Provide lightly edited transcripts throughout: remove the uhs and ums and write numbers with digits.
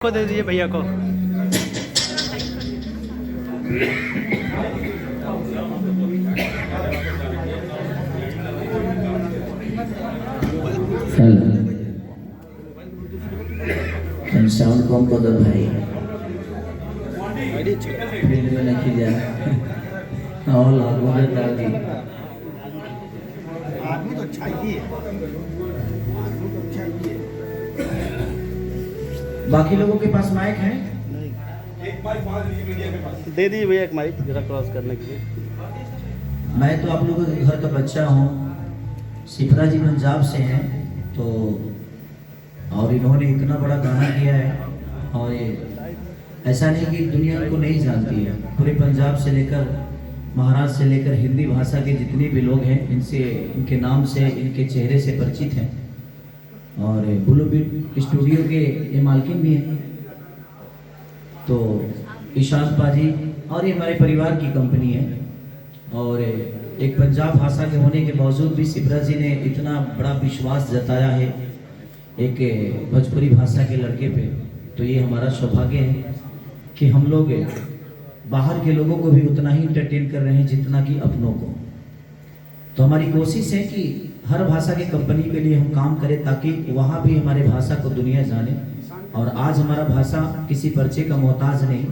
को दे दीजिए भैया को। साउंड कम कर दो भाई, फील्ड में नहीं जा और लागू में डाल दी। आदमी तो चाहिए, बाकी लोगों के पास माइक है? एक माइक दे दीजिए भैया, एक माइक जरा क्रॉस करने के लिए। मैं तो आप लोगों के घर का बच्चा हूँ, सिपरा जी पंजाब से हैं, तो और इन्होंने इतना बड़ा गाना किया है और ये ऐसा नहीं कि दुनिया इनको नहीं जानती है। पूरे पंजाब से लेकर महाराष्ट्र से लेकर हिंदी भाषा के जितने भी लोग हैं इनसे, इनके नाम से, इनके चेहरे से परिचित हैं। और ब्लू बीट स्टूडियो के ये मालकिन भी हैं, तो ईशांत पाजी, और ये हमारे परिवार की कंपनी है। और एक पंजाब भाषा के होने के बावजूद भी सिपरा जी ने इतना बड़ा विश्वास जताया है एक भोजपुरी भाषा के लड़के पे, तो ये हमारा सौभाग्य है कि हम लोग बाहर के लोगों को भी उतना ही एंटरटेन कर रहे हैं जितना कि अपनों को। तो हमारी कोशिश है कि हर भाषा की कंपनी के लिए हम काम करें ताकि वहाँ भी हमारे भाषा को दुनिया जाने। और आज हमारा भाषा किसी परिचय का मोहताज नहीं,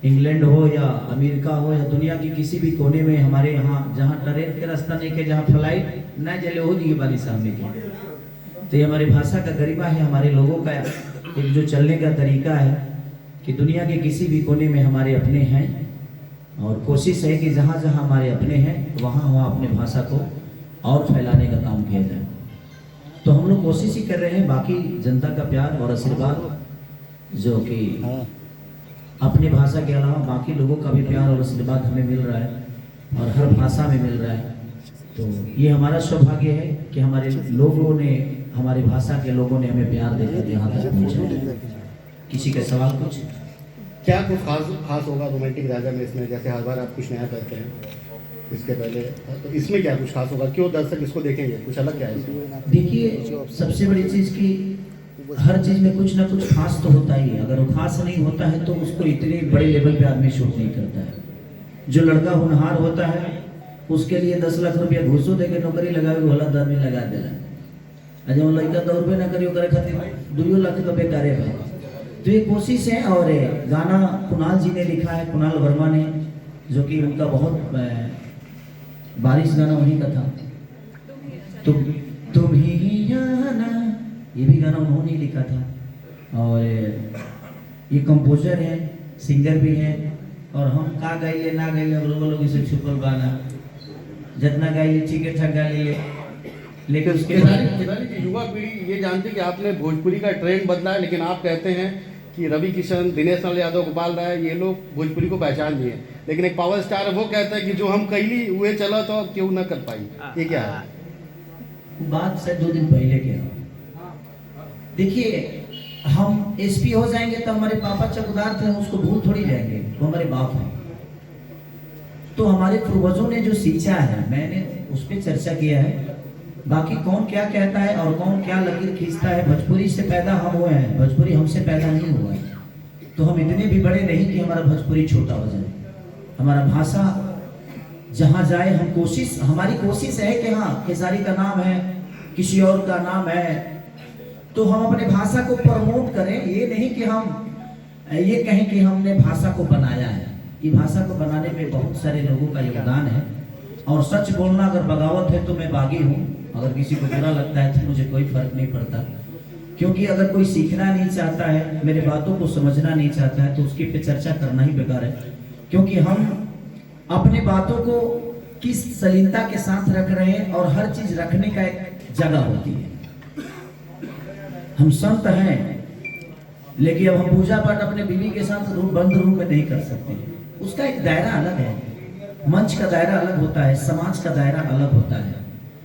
इंग्लैंड हो या अमेरिका हो या दुनिया की किसी भी कोने में हमारे यहाँ जहाँ ट्रेन के रास्ता नहीं के, जहाँ फ्लाइट न जले हो जी वाली सामने की, तो ये हमारी भाषा का गरिमा है, हमारे लोगों का एक जो चलने का तरीका है कि दुनिया के किसी भी कोने में हमारे अपने हैं। और कोशिश है कि जहाँ जहाँ हमारे अपने हैं वहाँ वहाँ अपने भाषा को और फैलाने का काम किया जाए। तो हम लोग कोशिश ही कर रहे हैं, बाकी जनता का प्यार और आशीर्वाद जो कि अपनी भाषा के अलावा बाकी लोगों का भी प्यार और आशीर्वाद हमें मिल रहा है और हर भाषा में मिल रहा है। तो ये हमारा सौभाग्य है कि हमारे लोगों ने, हमारी भाषा के लोगों ने हमें प्यार देकर यहाँ तक पहुँचा। किसी का सवाल कुछ? क्या कुछ खास होगा रोमांटिक राजा में इसमें, जैसे हर बार आप कुछ नया करते हैं इसके पहले, तो इसमें क्या कुछ खास होगा? क्यों दर्शक इसको देखेंगे? कुछ अलग क्या है इसमें? देखिए, सबसे बड़ी चीज़ की हर चीज़ में कुछ ना कुछ खास तो होता ही है। अगर वो खास नहीं होता है तो उसको इतने बड़े लेवल पे आदमी शूट नहीं करता है। जो लड़का होनहार होता है उसके लिए 10 लाख रुपया घूसो देकर नौकरी लगावे भोला आदमी लगा देला, अजय वो लड़का 10 रुपये ना करियो करे खातिर 2 लाख तो बेकार है भाई। तो ये कोशिश है। और गाना कुणाल जी ने लिखा है, कुणाल वर्मा ने, जो कि उनका बहुत बारिश गाना उन्हीं का था। तुम ही आना, ये भी गाना उन्होंने लिखा था। और ये कंपोजर है, सिंगर भी है। और हम का गाइले ना गाइले लोग इसे छुपल गाना जितना गाइले ठीक है ठाक गा ले, लेकिन उसके बाद युवा पीढ़ी ये जानती है कि आपने भोजपुरी का ट्रेंड बदला है, लेकिन आप कहते हैं कि रवि किशन, दिनेश लाल यादव, गोपाल राय, ये लोग भोजपुरी को पहचान लिए, लेकिन एक पावर स्टार है वो कहता है कि जो हम कैली हुए चला तो क्यों ना कर पाई। ये क्या है? बात से 2 दिन पहले क्या, देखिए हम एसपी हो जाएंगे तो हमारे पापा चौकीदार थे, उसको भूल थोड़ी जाएंगे, वो हमारे बाप हैं। तो हमारे पूर्वजों ने जो सींचा है, मैंने उस पर चर्चा किया है। बाकी कौन क्या कहता है और कौन क्या लकीर खींचता है, भोजपुरी से पैदा हम हुए हैं, भोजपुरी हमसे पैदा नहीं हुआ है। तो हम इतने भी बड़े नहीं कि हमारा भोजपुरी छोटा हो जाए। हमारा भाषा जहाँ जाए, हम कोशिश, हमारी कोशिश है कि हाँ खेसारी का नाम है, किसी और का नाम है, तो हम अपने भाषा को प्रमोट करें। ये नहीं कि हम ये कहें कि हमने भाषा को बनाया है। ये भाषा को बनाने में बहुत सारे लोगों का योगदान है। और सच बोलना अगर बगावत है तो मैं बागी हूँ, अगर किसी को बुरा लगता है तो मुझे कोई फर्क नहीं पड़ता। क्योंकि अगर कोई सीखना नहीं चाहता है, मेरे बातों को समझना नहीं चाहता है, तो उसके पे चर्चा करना ही बेकार है। क्योंकि हम अपने बातों को किस सलीलता के साथ रख रहे हैं, और हर चीज रखने का एक जगह होती है। हम संत हैं, लेकिन अब हम पूजा पाठ अपने बीवी के साथ बंद रूम में नहीं कर सकते। उसका एक दायरा अलग है, मंच का दायरा अलग होता है, समाज का दायरा अलग होता है,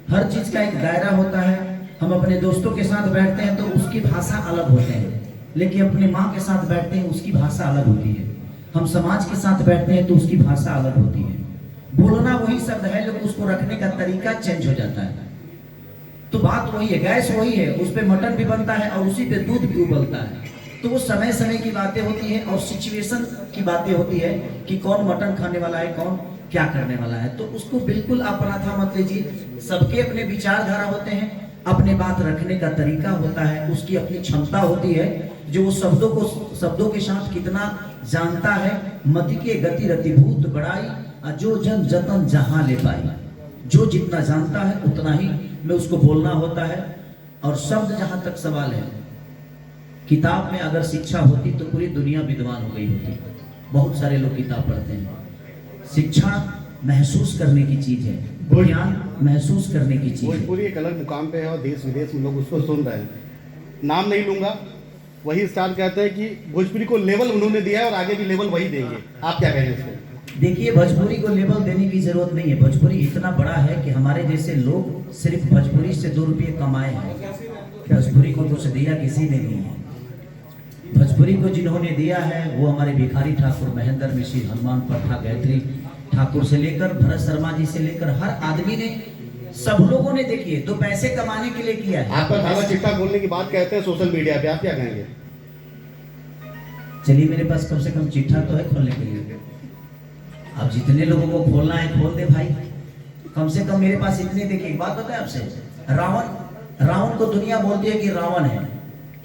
हर चीज का एक दायरा होता है। हम अपने दोस्तों के साथ बैठते हैं तो उसकी भाषा अलग होते हैं, लेकिन अपनी माँ के साथ बैठते हैं उसकी भाषा अलग होती है। हम समाज के साथ बैठते हैं तो उसकी भाषा अलग होती है। बोलना वही शब्द है, लेकिन उसको रखने का तरीका चेंज हो जाता है। तो बात वही है, गैस वही है, उस पर मटन भी बनता है और उसी पे दूध भी उबलता है। तो वो समय समय की बातें होती है और सिचुएशन की बातें होती है कि कौन मटन खाने वाला है, कौन क्या करने वाला है। तो उसको बिल्कुल आप अनाथा मत लीजिए। सबके अपने विचारधारा होते हैं, अपने बात रखने का तरीका होता है, उसकी अपनी क्षमता होती है, जो वो शब्दों के साथ कितना जानता है। मति के गति रतिभूत बड़ाई, जो जन जतन जहां ले पाई। जो जितना जानता है उतना ही में उसको बोलना होता है। और शब्द जहां तक सवाल है, किताब में अगर शिक्षा होती तो पूरी दुनिया विद्वान हो गई होती। बहुत सारे लोग किताब पढ़ते हैं। शिक्षा महसूस करने की चीज है, ज्ञान महसूस करने की चीज है। भोजपुरी एक अलग मुकाम पे है और देश विदेश में लोग उसको सुन रहे हैं। नाम नहीं लूंगा, वही स्टार कहते हैं कि भोजपुरी को लेवल उन्होंने दिया है और आगे भी लेवल वही देंगे। आप क्या कहेंगे इसमें? देखिए, भोजपुरी को लेवल देने की जरूरत नहीं है। भोजपुरी इतना बड़ा है कि हमारे जैसे लोग सिर्फ भोजपुरी से 2 रुपये कमाए हैं। भोजपुरी को कुछ दिया किसी ने नहीं है। भोजपुरी को जिन्होंने दिया है वो हमारे भिखारी ठाकुर, महेंद्र मिश्र, हनुमान पट्टा, गायत्री ठाकुर से लेकर भरत शर्मा जी से लेकर हर आदमी ने, सब लोगों ने देखिए तो पैसे कमाने के लिए किया है। आप पर काला चिट्ठा खोलने की बात कहते हैं सोशल मीडिया पे, आप क्या कहेंगे? चलिए, मेरे पास कम से कम चिट्ठा तो है खोलने के लिए। अब जितने लोगों को खोलना है खोल दे भाई। कम से कम मेरे पास इतने। देखिए, एक बात बताएं आपसे, रावण को दुनिया बोलती है कि रावण है।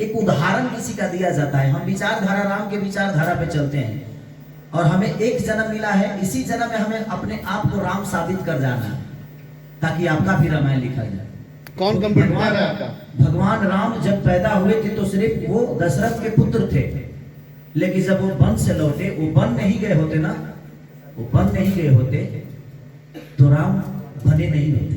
एक उदाहरण किसी का दिया जाता है। हम विचारधारा, राम के विचारधारा पे चलते हैं और हमें एक जन्म मिला है। इसी जन्म में हमें अपने आप को राम साबित कर जाना है ताकि आपका भी रामायण लिखा जाए। कौन कंप्यूटर है आपका? भगवान राम जब पैदा हुए थे तो सिर्फ वो दशरथ के पुत्र थे, लेकिन जब वो वन से लौटे, वो वन नहीं गए होते ना, वो वन नहीं गए होते तो राम बने नहीं होते।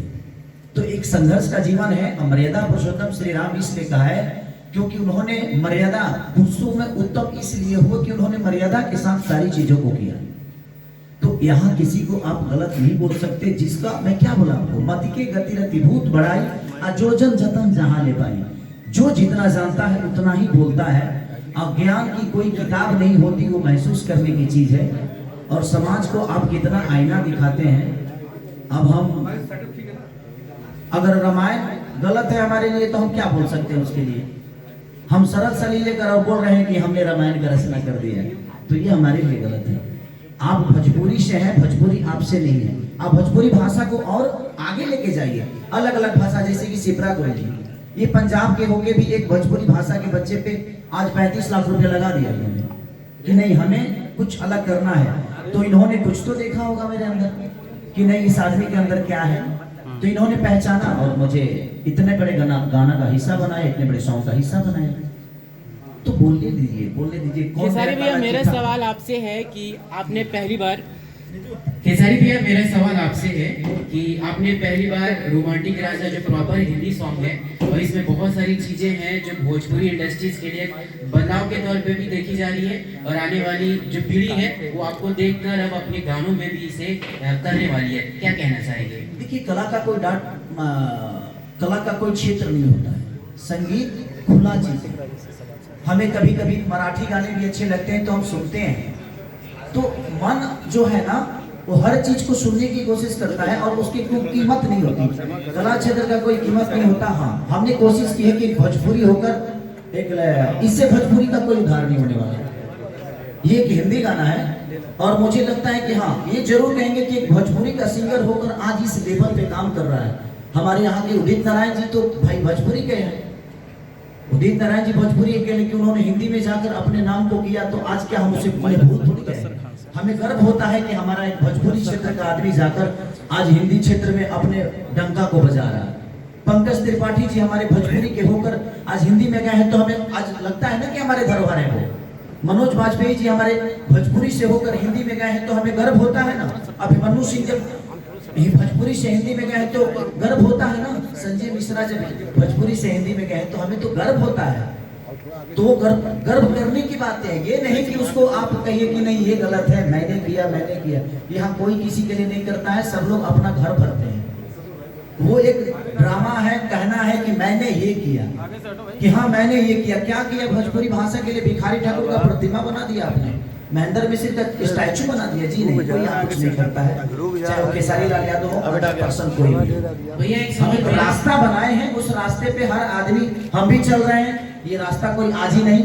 तो एक संघर्ष का जीवन है। मर्यादा पुरुषोत्तम श्री राम इसलिए कहा है क्योंकि उन्होंने मर्यादा, पुरुषों में उत्तम इसलिए हुआ कि उन्होंने मर्यादा के साथ सारी चीजों को किया। तो यहाँ किसी को आप गलत नहीं बोल सकते। जिसका मैं क्या बोला आपको, मति के गति रतिभूत बड़ाई, जो जन जतन जहां ले पाई। जो जितना जानता है उतना ही बोलता है। अज्ञान की कोई किताब नहीं होती, वो महसूस करने की चीज है। और समाज को आप कितना आईना दिखाते हैं। अब हम अगर रामायण गलत है हमारे लिए तो हम क्या बोल सकते हैं उसके लिए? हम सरल सलील लेकर और बोल रहे हैं कि हमने रामायण का रचना कर दिया, तो ये हमारे लिए गलत है। आप भोजपुरी से हैं, भोजपुरी आपसे नहीं है। आप भोजपुरी भाषा को और आगे लेके जाइए। अलग अलग भाषा, जैसे कि शिप्रा गोयल जी, ये पंजाब के होके भी एक भोजपुरी भाषा के बच्चे पे आज 35 लाख रुपया लगा दिया इन्होंने कि नहीं हमें कुछ अलग करना है। तो इन्होंने कुछ तो देखा होगा मेरे अंदर कि नहीं इस आदमी के अंदर क्या है, तो इन्होंने पहचाना और मुझे इतने बड़े गाना का हिस्सा बनाया, इतने बड़े सॉन्ग का हिस्सा बनाया। तो बोलने दीजिए। खेसारी भैया, मेरा सवाल आपसे है कि आपने पहली बार रोमांटिक राजा जो प्रॉपर हिंदी सॉन्ग है, और इसमें बहुत सारी चीजें हैं जो भोजपुरी इंडस्ट्रीज के लिए बदलाव के तौर पे भी देखी जा रही है, और आने वाली जो पीढ़ी है वो आपको देखकर अब अपने गानों में भी इसे करने वाली है। क्या कहना चाहेंगे? देखिए, कला का कोई क्षेत्र नहीं होता है। संगीत खुला चीज है। हमें कभी कभी मराठी गाने भी अच्छे लगते हैं तो हम सुनते हैं। तो मन जो है ना वो हर चीज को सुनने की कोशिश करता है और उसकी कोई कीमत नहीं होती। कला क्षेत्र का कोई कीमत नहीं होता। हाँ, हमने कोशिश की है कि भोजपुरी होकर एक, इससे भोजपुरी का कोई उद्धार नहीं होने वाला। ये एक हिंदी गाना है और मुझे लगता है कि हाँ, ये जरूर कहेंगे कि एक भोजपुरी का सिंगर होकर आज इस लेवल पे काम कर रहा है। हमारे यहाँ के उदित नारायण जी तो भाई भोजपुरी के हैं। उदित नारायण जी भोजपुरी के, लेकिन उन्होंने हिंदी में जाकर अपने नाम को किया। तो आज क्या हम उसे भूल थोड़ी गए? हमें गर्व होता है कि हमारा एक भोजपुरी क्षेत्र का आदमी जाकर आज हिंदी क्षेत्र में अपने डंका को बजा रहा है। पंकज त्रिपाठी जी हमारे भोजपुरी के होकर आज हिंदी में गए हैं, तो हमें आज लगता है ना कि हमारे धरोहर है वो। मनोज वाजपेयी जी हमारे भोजपुरी से होकर हिंदी में गए हैं, तो हमें गर्व होता है ना। अभिमन्यु सिंह जब भोजपुरी से हिंदी में गए तो गर्व होता है ना। संजय मिश्रा जब भोजपुरी से हिंदी में गए तो हमें तो गर्व होता है। तो गर्व करने की बात है, ये नहीं कि उसको आप कहिए कि नहीं ये गलत है, मैंने किया। यहाँ कोई किसी के लिए नहीं करता है, सब लोग अपना घर भरते हैं। वो एक ड्रामा है, कहना है कि मैंने ये किया, कि हाँ मैंने ये किया। क्या किया? भोजपुरी भाषा के लिए भिखारी ठाकुर का प्रतिमा बना दिया आपने, महेंद्र मिश्र का स्टैचू बना दिया। जी नहीं, कोई यहाँ कुछ नहीं करता है, चाहे वो केसारी लाल यादव हो, पर्सन कोई भी। हम रास्ता बनाए हैं, उस रास्ते पे हर आदमी, हम भी चल रहे हैं। ये रास्ता कोई आज ही नहीं,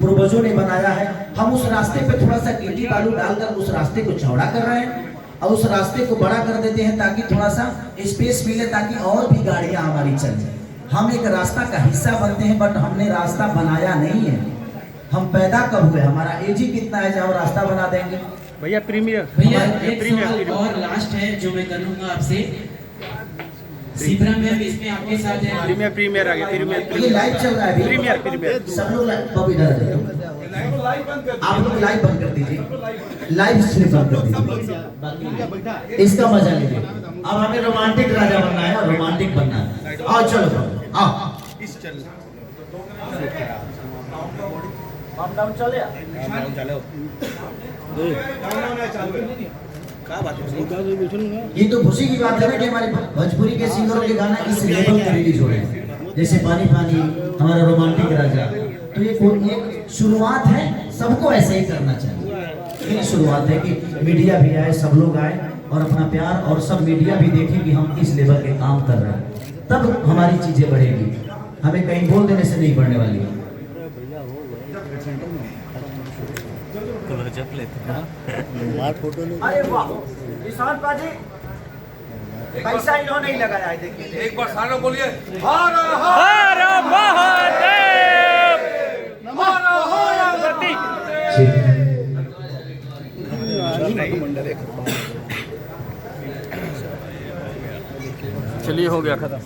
पूर्वजों ने बनाया है। हम उस रास्ते पे थोड़ा सा गिट्टी बालू डालकर उस रास्ते को चौड़ा कर रहे हैं और उस रास्ते को बड़ा कर देते हैं ताकि थोड़ा सा स्पेस मिले, ताकि और भी गाड़ियां हमारी चलें। हम एक रास्ता का हिस्सा बनते हैं, बट हमने रास्ता बनाया नहीं है। हम पैदा कब हुए, हमारा एज ही कितना है जब रास्ता बना देंगे। भैया प्रीमियर भैया एक सवाल और लास्ट है जो मैं करूंगा आपसे। सिप्रा मैम इसमें आपके साथ है। प्रीमियर आ गया, ये लाइव चल रहा है अभी। प्रीमियर सब लोग लाइव इधर आ जाओ। आप लोग लाइव बंद कर दीजिए, लाइव सिर्फ बंद कर दीजिए, बाकी इसका मजा लीजिए। अब हमें रोमांटिक राजा बनना है और रोमांटिक बनना है। आओ चलो आओ। ये तो खुशी की बात है ना कि हमारे भोजपुरी के सिंगरों के गाना इस लेवल पे रिलीज हो रहे हैं, जैसे पानी पानी, हमारा रोमांटिक राजा। तो ये एक शुरुआत है, सबको ऐसे ही करना चाहिए। ये शुरुआत है कि मीडिया भी आए, सब लोग आए और अपना प्यार, और सब मीडिया भी देखे कि हम किस लेवल के काम कर रहे हैं, तब हमारी चीजें बढ़ेगी। हमें कहीं बोल देने से नहीं बढ़ने वाली है। अरे वाह निशांत पाजी, पैसा इन्होंने नहीं लगाया है। देखिए एक बार सारा बोलिए, हर महादेव, चलिए हो गया खत्म।